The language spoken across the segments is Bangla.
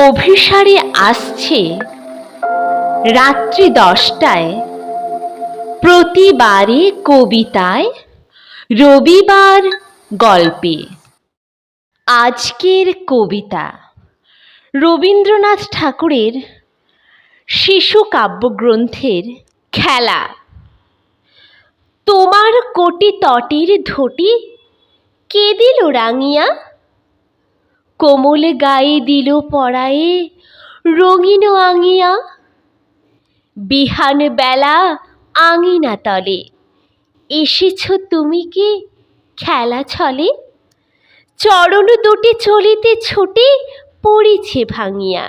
অভিসারে আসছে রাত্রি 10টায়, প্রতিবারে কবিতায়, রবিবার গল্পে। আজকের কবিতা রবীন্দ্রনাথ ঠাকুরের শিশু কাব্যগ্রন্থের খেলা। তোমার কোটি তটির ধটি কে দিল রাঙিয়া, কোমল গায়ে দিল পরায়ে রঙিন আঙিয়া। বিহান বেলা আঙিনা তলে এসেছ তুমি কি খেলা ছলে, চরণ দুটি চলিতে ছুটি পড়িছে ভাঙিয়া।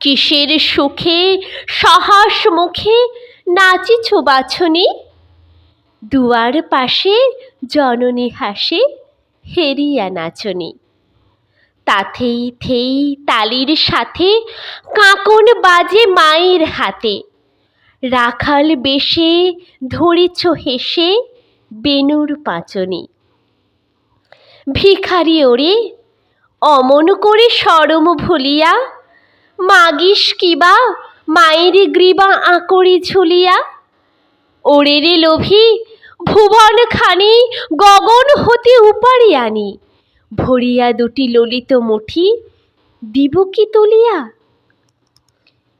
কিসের সুখে সহাস মুখে নাচিছ বাছনি, দুয়ার পাশে জননী হাসে হেরিয়া নাচনি। তাথেই থেই তালির সাথে কাঁকন বাজে মায়ের হাতে, রাখাল বেশে ধরেছ হেসে বেনুর পাঁচনি। ভিখারি ওরে অমন করে শরম ভুলিয়া, মাগিস কিবা মায়ের গ্রীবা আঁকড়ে ঝুলিয়া। ওরে রে লোভী ভুবন খানি গগন হতে উপারি আনি, ভরিয়া দুটি ললিত মুঠি দিব কি তুলিয়া।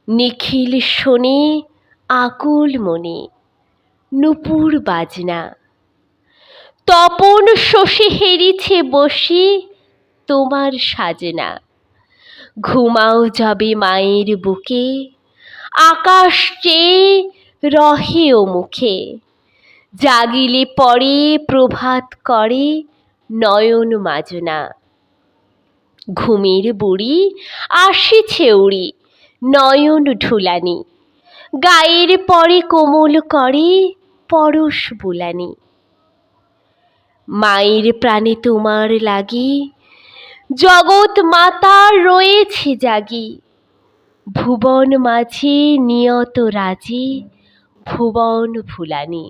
নিখিল শোনে আকুল মনে নূপুর বাজনা, তপন শশী হেরিছে বসি তোমার সাজনা। ঘুমাও যবে মায়ের বুকে, আকাশ চেয়ে রহে ও মুখে, জাগিলে পরে প্রভাত করে নয়ন মাজনা। ঘুমের বুড়ি আসিছে উড়ি নয়ন ঢুলানি, গায়ের পরে কোমল করে পরশ বুলানি। মায়ের প্রাণে তোমার লাগি জগৎ মাতা রয়েছে জাগি, ভুবন মাঝে নিয়ত রাজি ভুবন ভুলানি।